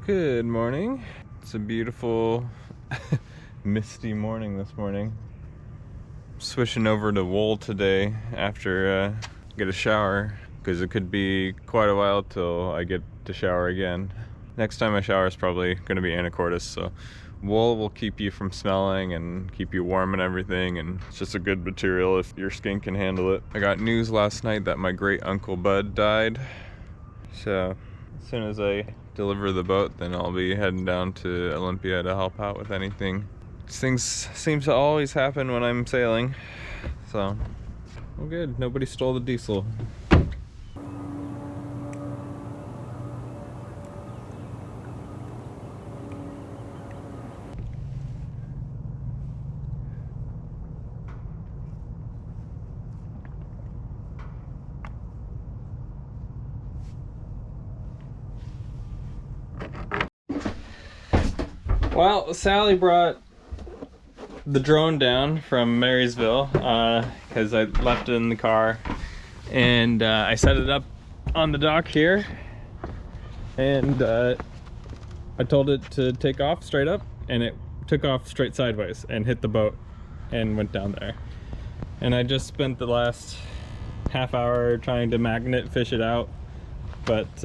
Good morning. It's a beautiful misty morning this morning. Switching over to wool today after get a shower, because it could be quite a while till I get to shower again. Next time I shower is probably going to be Anacortes, so wool will keep you from smelling and keep you warm and everything, and it's just a good material if your skin can handle it. I got news last night that my great uncle Bud died, so as soon as I deliver the boat, then I'll be heading down to Olympia to help out with anything. These things seem to always happen when I'm sailing, so well, good. Nobody stole the diesel. Well, Sally brought the drone down from Marysville because I left it in the car, and I set it up on the dock here, and I told it to take off straight up, and it took off straight sideways and hit the boat and went down there. And I just spent the last half hour trying to magnet fish it out, but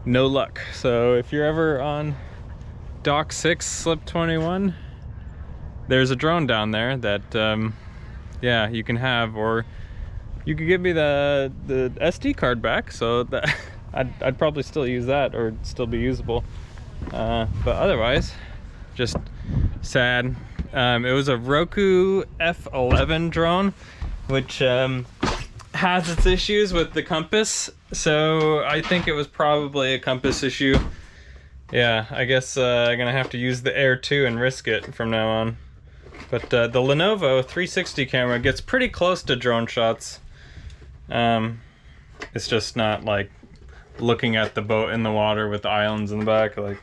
no luck. So if you're ever on Dock 6, Slip 21, there's a drone down there that yeah, you can have, or you could give me the SD card back, so that I'd probably still use that, or still be usable, but otherwise just sad. It was a Roku F11 drone, which has its issues with the compass, so I think it was probably a compass issue. Yeah, I guess I'm gonna have to use the Air 2 and risk it from now on. But the Lenovo 360 camera gets pretty close to drone shots. It's just not like looking at the boat in the water with the islands in the back. Like,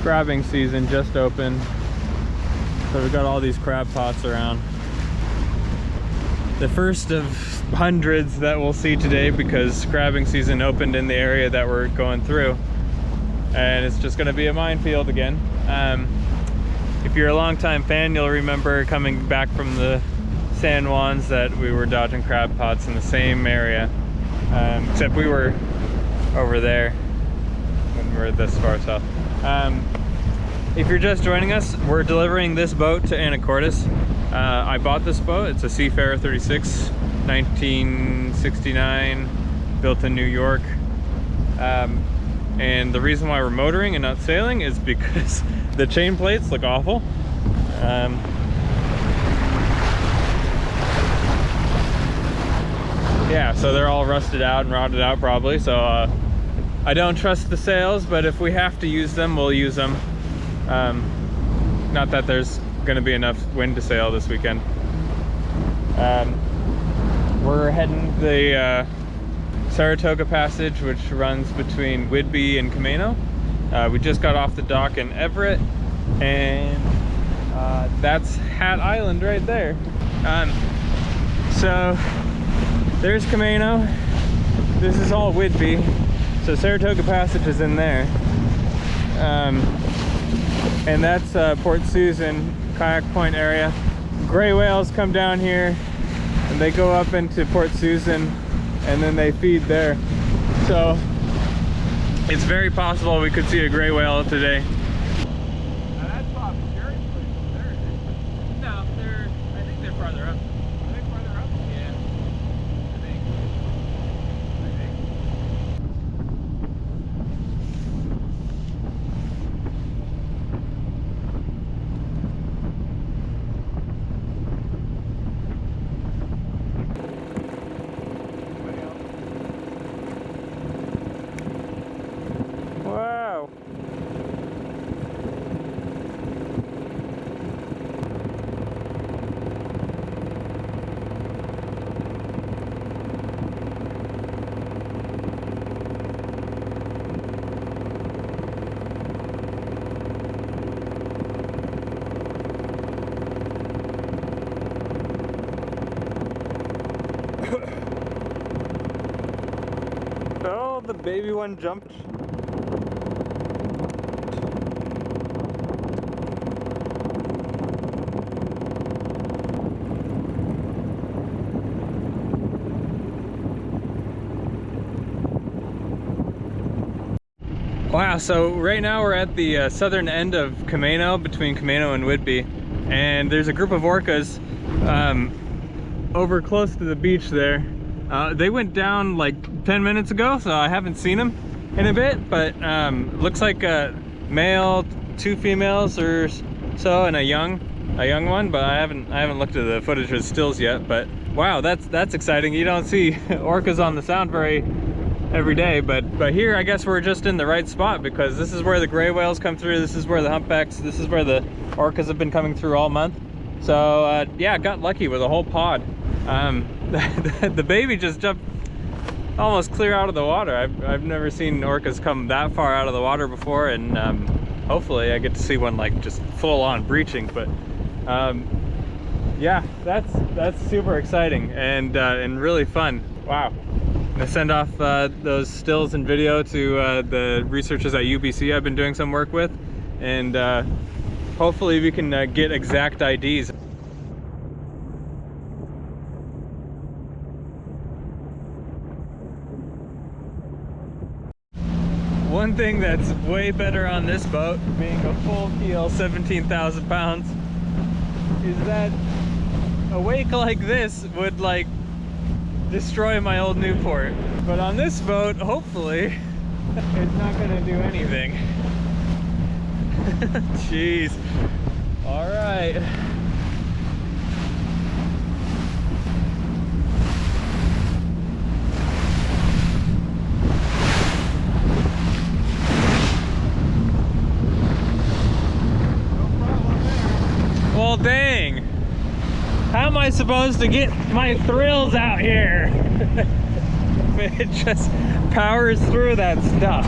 crabbing season just opened, so we've got all these crab pots around. The first of hundreds that we'll see today, because crabbing season opened in the area that we're going through, and it's just going to be a minefield again. If you're a longtime fan, you'll remember coming back from the San Juans that we were dodging crab pots in the same area, except we were over there when we were this far south. If you're just joining us, we're delivering this boat to Anacortes. I bought this boat. It's a Seafarer 36, 1969, built in New York. And the reason why we're motoring and not sailing is because the chain plates look awful. Yeah, so they're all rusted out and rotted out probably. So I don't trust the sails, but if we have to use them, we'll use them. Not that there's going to be enough wind to sail this weekend. We're heading the Saratoga Passage, which runs between Whidbey and Camino. We just got off the dock in Everett, and that's Hat Island right there. So there's Camino, this is all Whidbey. So Saratoga Passage is in there. And that's Port Susan, Kayak Point area. Gray whales come down here and they go up into Port Susan and then they feed there. So it's very possible we could see a gray whale today. That's Bob Jerry's place over there, isn't it? No, I think they're farther up. Are they farther up? Yeah, I think. Wow. Oh, the baby one jumped. Wow, so right now we're at the southern end of Camano, between Camano and Whidbey, and there's a group of orcas over close to the beach there. They went down like 10 minutes ago, so I haven't seen them in a bit, but looks like a male, 2 females or so, and a young one, but I haven't looked at the footage with stills yet. But wow, that's exciting. You don't see orcas on the Sound every day, but here I guess we're just in the right spot, because this is where the gray whales come through, this is where the humpbacks, this is where the orcas have been coming through all month. So yeah, got lucky with a whole pod. The baby just jumped almost clear out of the water. I've never seen orcas come that far out of the water before, and hopefully I get to see one like just full on breaching. But yeah, that's super exciting and really fun. Wow. I'm gonna send off those stills and video to the researchers at UBC I've been doing some work with, and hopefully we can get exact IDs. One thing that's way better on this boat, being a full keel, 17,000 pounds, is that a wake like this would like destroy my old Newport. But on this boat, hopefully, it's not gonna do anything. Jeez. All right. Well, dang. How am I supposed to get my thrills out here? It just powers through that stuff.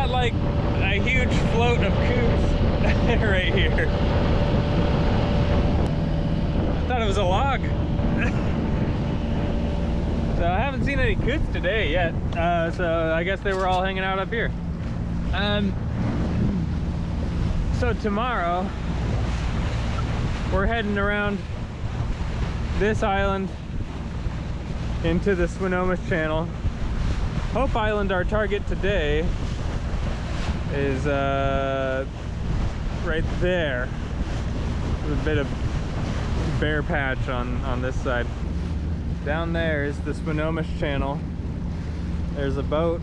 Like a huge float of coots right here. I thought it was a log. So I haven't seen any coots today yet. So I guess they were all hanging out up here. So tomorrow, we're heading around this island into the Swinomish Channel. Hope Island, our target today, is right there. There's a bit of bare patch on this side. Down there is the Swinomish Channel. There's a boat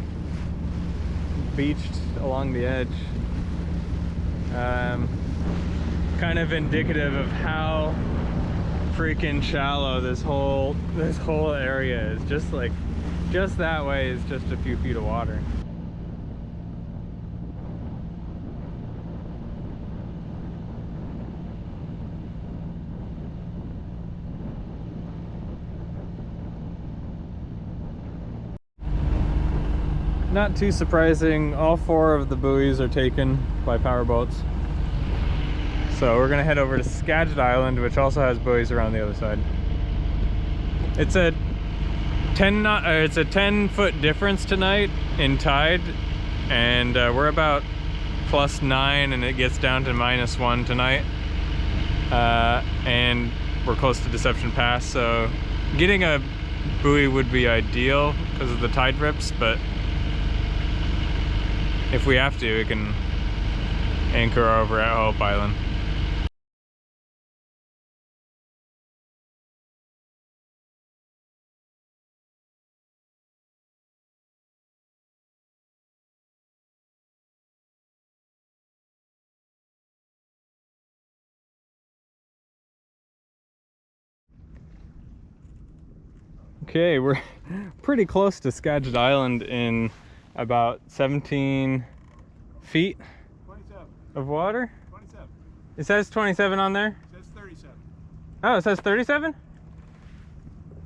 beached along the edge. Kind of indicative of how freaking shallow this whole area is. Just that way is just a few feet of water. Not too surprising, all 4 of the buoys are taken by powerboats. So we're gonna head over to Skagit Island, which also has buoys around the other side. It's a 10-foot difference tonight in tide, and we're about +9, and it gets down to -1 tonight. And we're close to Deception Pass, so getting a buoy would be ideal because of the tide rips, but if we have to, we can anchor over at Hope Island. Okay, we're pretty close to Skagit Island in about 17 feet 27. of water. 27. It says 27 on there? It says 37. Oh, it says 37?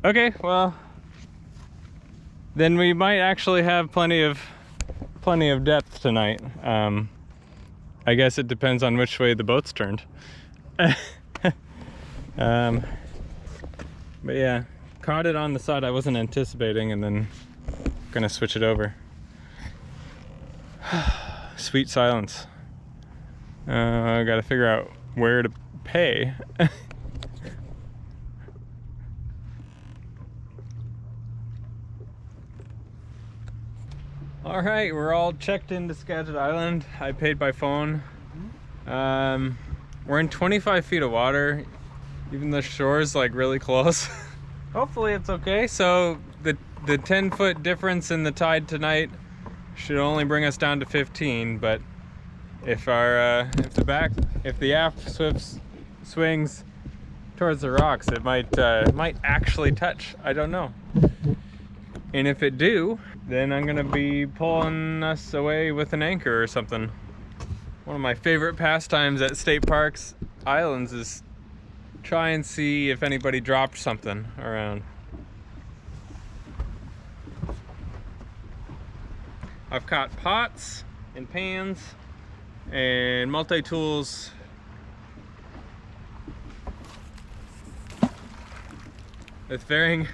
Okay, well, then we might actually have plenty of depth tonight. I guess it depends on which way the boat's turned. But yeah, caught it on the side I wasn't anticipating, and then gonna switch it over. Sweet silence. I gotta figure out where to pay. All right, we're all checked into Skagit Island. I paid by phone. We're in 25 feet of water. Even the shore's like really close. Hopefully it's okay. So the 10-foot difference in the tide tonight should only bring us down to 15, but if the aft swings towards the rocks, it might actually touch. I don't know. And if it do, then I'm gonna be pulling us away with an anchor or something. One of my favorite pastimes at state parks, islands, is try and see if anybody dropped something around. I've caught pots and pans and multi-tools. With varying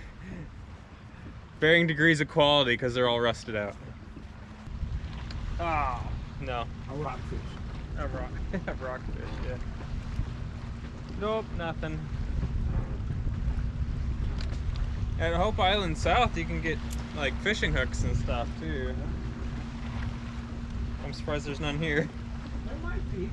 degrees of quality because they're all rusted out. Oh, no. A rockfish. A rockfish, yeah. Nope, nothing. At Hope Island South, you can get like fishing hooks and stuff too. I'm surprised there's none here. There might be.